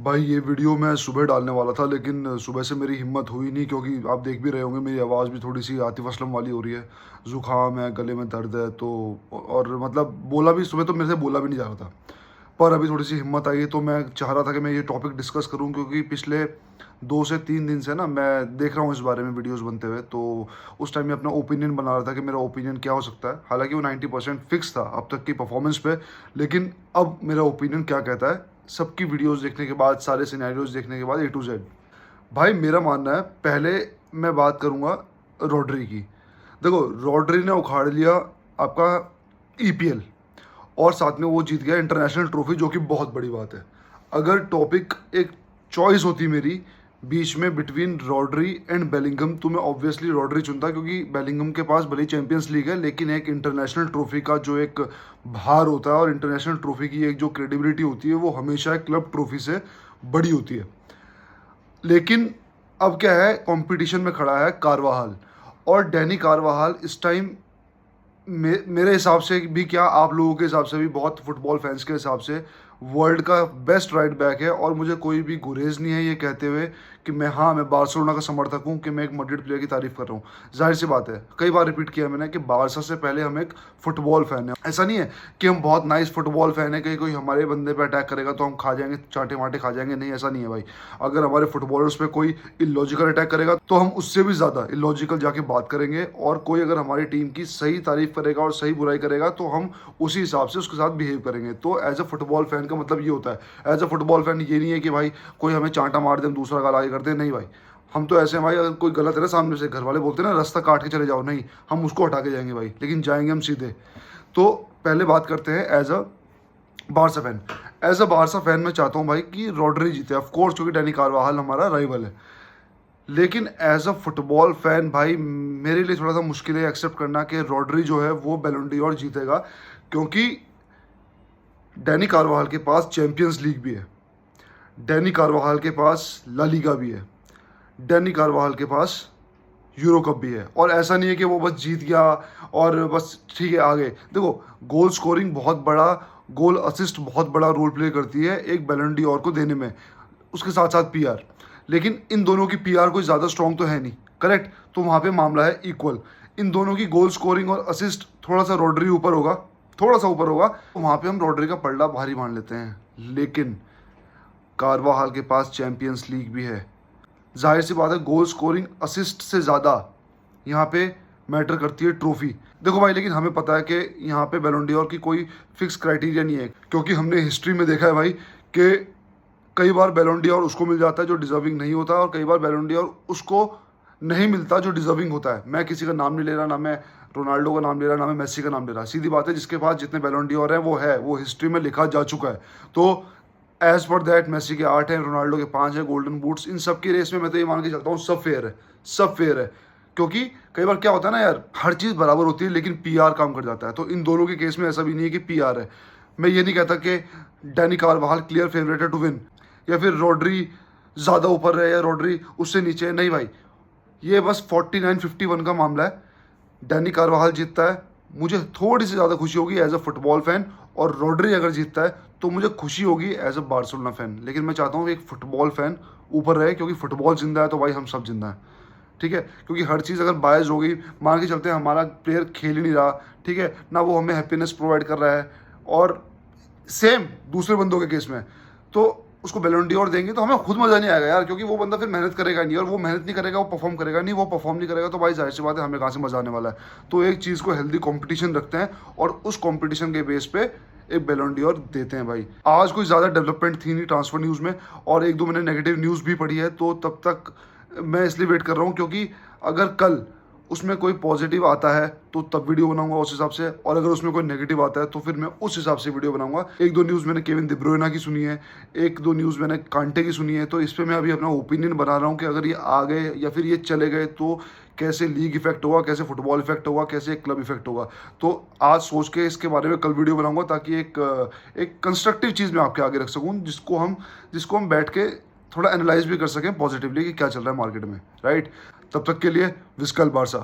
भाई ये वीडियो मैं सुबह डालने वाला था, लेकिन सुबह से मेरी हिम्मत हुई नहीं, क्योंकि आप देख भी रहे होंगे मेरी आवाज़ भी थोड़ी सी आतिफ असलम वाली हो रही है। ज़ुकाम है, गले में दर्द है, तो और मतलब बोला भी सुबह तो मेरे से बोला भी नहीं जा रहा था। पर अभी थोड़ी सी हिम्मत आई है, तो मैं चाह रहा था कि मैं ये टॉपिक डिस्कस करूं, क्योंकि पिछले 2 से 3 दिन से ना मैं देख रहा हूँ इस बारे में वीडियोस बनते हुए। तो उस टाइम में अपना ओपिनियन बना रहा था कि मेरा ओपिनियन क्या हो सकता है। हालांकि वो 90% फिक्स था अब तक की परफॉर्मेंस पे, लेकिन अब मेरा ओपिनियन क्या कहता है सबकी वीडियोस देखने के बाद, सारे सिनेरियोज देखने के बाद, ए टू जेड। भाई मेरा मानना है, पहले मैं बात करूंगा रॉड्री की। देखो, रॉड्री ने उखाड़ लिया आपका ईपीएल, और साथ में वो जीत गया इंटरनेशनल ट्रॉफी, जो कि बहुत बड़ी बात है। अगर टॉपिक एक चॉइस होती मेरी बीच में बिटवीन रॉड्री एंड बेलिंगम, तो मैं ऑब्वियसली रॉड्री चुनता, क्योंकि बेलिंगम के पास भले चैंपियंस लीग है, लेकिन एक इंटरनेशनल ट्रॉफी का जो एक भार होता है, और इंटरनेशनल ट्रॉफी की एक जो क्रेडिबिलिटी होती है, वो हमेशा एक क्लब ट्रॉफी से बड़ी होती है। लेकिन अब क्या है, कंपटीशन में खड़ा है कारवाहाल, और डैनी कारवाहाल इस टाइम मेरे हिसाब से भी, क्या आप लोगों के हिसाब से भी, बहुत फुटबॉल फैंस के हिसाब से वर्ल्ड का बेस्ट राइट बैक है। और मुझे कोई भी गुरेज नहीं है ये कहते हुए कि मैं बार्सिलोना का समर्थक हूँ, कि मैं एक मैड्रिड प्लेयर की तारीफ कर रहा हूँ। जाहिर सी बात है, कई बार रिपीट किया मैंने कि बारसा से पहले हम एक फुटबॉल फैन है। ऐसा नहीं है कि हम बहुत नाइस फुटबॉल फैन है कि कोई हमारे बंदे पे अटैक करेगा तो हम खा जाएंगे, चाटे माटे खा जाएंगे। नहीं, ऐसा नहीं है भाई। अगर हमारे फुटबॉलर्स पे कोई इलॉजिकल अटैक करेगा तो हम उससे भी ज़्यादा इलॉजिकल जाके बात करेंगे, और कोई अगर हमारी टीम की सही तारीफ करेगा और सही बुराई करेगा तो हम उसी हिसाब से उसके साथ बिहेव करेंगे। तो एज अ फुटबॉल फैन का मतलब ये होता है। एज अ फुटबॉल फैन ये नहीं है कि भाई कोई हमें चांटा मार दे हम दूसरा गाल आगे करते हैं। नहीं भाई, हम तो ऐसे हैं भाई, अगर कोई गलत है ना सामने से, घर वाले बोलते हैं ना रास्ता काट के चले जाओ, नहीं, हम उसको हटा के जाएंगे भाई, लेकिन जाएंगे हम सीधे। तो पहले बात करते हैं as a Barca fan. As a Barca fan मैं चाहता हूँ भाई कि रॉड्री जीते, ऑफ कोर्स, क्योंकि डैनी कारवाहाल हमारा राइवल है। लेकिन एज अ फुटबॉल फैन भाई, मेरे लिए थोड़ा सा मुश्किल है एक्सेप्ट करना कि रॉड्री जो है वो बैलन डोर जीतेगा, क्योंकि डैनी कारवाहाल के पास चैंपियंस लीग भी है, डैनी कारवाहाल के पास ला लीगा भी है, डैनी कारवाहाल के पास यूरो कप भी है। और ऐसा नहीं है कि वो बस जीत गया और बस ठीक है आगे। देखो, गोल स्कोरिंग बहुत बड़ा, गोल असिस्ट बहुत बड़ा रोल प्ले करती है एक बैलन डोर को देने में, उसके साथ साथ पीआर। लेकिन इन दोनों की पीआर कोई ज़्यादा स्ट्रॉन्ग तो है नहीं, करेक्ट। तो वहाँ पे मामला है इक्वल। इन दोनों की गोल स्कोरिंग और असिस्ट थोड़ा सा रॉड्री ऊपर होगा, थोड़ा सा ऊपर होगा, तो वहाँ पे हम रॉड्री का पलड़ा भारी मान लेते हैं। लेकिन कारवाहाल के पास चैंपियंस लीग भी है। जाहिर सी बात है, गोल स्कोरिंग असिस्ट से ज़्यादा यहाँ पे मैटर करती है ट्रॉफी। देखो भाई, लेकिन हमें पता है कि यहाँ पे बैलन डोर की कोई फिक्स क्राइटेरिया नहीं है, क्योंकि हमने हिस्ट्री में देखा है भाई कि कई बार बैलन डोर उसको मिल जाता है जो डिजर्विंग नहीं होता, और कई बार बैलन डोर उसको नहीं मिलता जो डिजर्विंग होता है। मैं किसी का नाम नहीं ले रहा, ना मैं रोनाल्डो का नाम ले रहा, ना मैं मेसी का नाम ले रहा। सीधी बात है, जिसके पास जितने बैलन डोर है, वो हिस्ट्री में लिखा जा चुका है। तो एज पर दैट मेसी के 8 हैं, रोनाल्डो के 5 हैं गोल्डन बूट्स। इन सब की रेस में मैं तो ये मान के चलता हूँ सब फेयर है, सब फेयर है। क्योंकि कई बार क्या होता है ना यार, हर चीज़ बराबर होती है लेकिन पीआर काम कर जाता है। तो इन दोनों के केस में ऐसा भी नहीं है कि पीआर है। मैं ये नहीं कहता कि डैनी कारवाहाल क्लियर फेवरेट है टू विन, या फिर रॉड्री ज़्यादा ऊपर है या रॉड्री उससे नीचे है। नहीं भाई, ये बस 49-51 का मामला है। डैनी कारवाहाल जीतता है, मुझे थोड़ी सी ज़्यादा खुशी होगी एज अ फुटबॉल फैन, और रॉड्री अगर जीतता है तो मुझे खुशी होगी एज अ बार्सिलोना फैन। लेकिन मैं चाहता हूँ एक फुटबॉल फैन ऊपर रहे, क्योंकि फुटबॉल जिंदा है तो भाई हम सब जिंदा हैं, ठीक है। क्योंकि हर चीज़ अगर बायस हो गई, मान के चलते हैं हमारा प्लेयर खेल ही नहीं रहा, ठीक है ना, वो हमें हैप्पीनेस प्रोवाइड कर रहा है, और सेम दूसरे बंदों के केस में, तो उसको बैलन डोर देंगे तो हमें खुद मज़ा नहीं आएगा यार, क्योंकि वो बंदा फिर मेहनत करेगा नहीं, और वो मेहनत नहीं करेगा वो परफॉर्म करेगा नहीं, वो परफॉर्म नहीं करेगा तो भाई जाहिर सी बात है हमें कहाँ से मज़ा आने वाला है। तो एक चीज़ को हेल्दी कंपटीशन रखते हैं, और उस कंपटीशन के बेस पे एक बैलन डोर देते हैं भाई। आज कोई ज़्यादा डेवलपमेंट थी नहीं ट्रांसफर न्यूज़ में, और एक दो मैंने नेगेटिव न्यूज़ भी पढ़ी है, तो तब तक मैं इसलिए वेट कर रहा हूँ, क्योंकि अगर कल उसमें कोई पॉजिटिव आता है तो तब वीडियो बनाऊंगा उस हिसाब से, और अगर उसमें कोई नेगेटिव आता है तो फिर मैं उस हिसाब से वीडियो बनाऊंगा। एक दो न्यूज़ मैंने केविन डी ब्रुयना की सुनी है, एक दो न्यूज़ मैंने कांटे की सुनी है, तो इस पर मैं अभी अपना ओपिनियन बना रहा हूँ कि अगर ये आ गए या फिर ये चले गए तो कैसे लीग इफेक्ट होगा, कैसे फुटबॉल इफेक्ट होगा, कैसे एक क्लब इफेक्ट होगा। तो आज सोच के इसके बारे में कल वीडियो बनाऊंगा, ताकि एक कंस्ट्रक्टिव चीज़ मैं आपके आगे रख सकूँ, जिसको हम बैठ के थोड़ा एनालाइज भी कर सकें पॉजिटिवली कि क्या चल रहा है मार्केट में, राइट। तब तक के लिए विस्कल बारसा।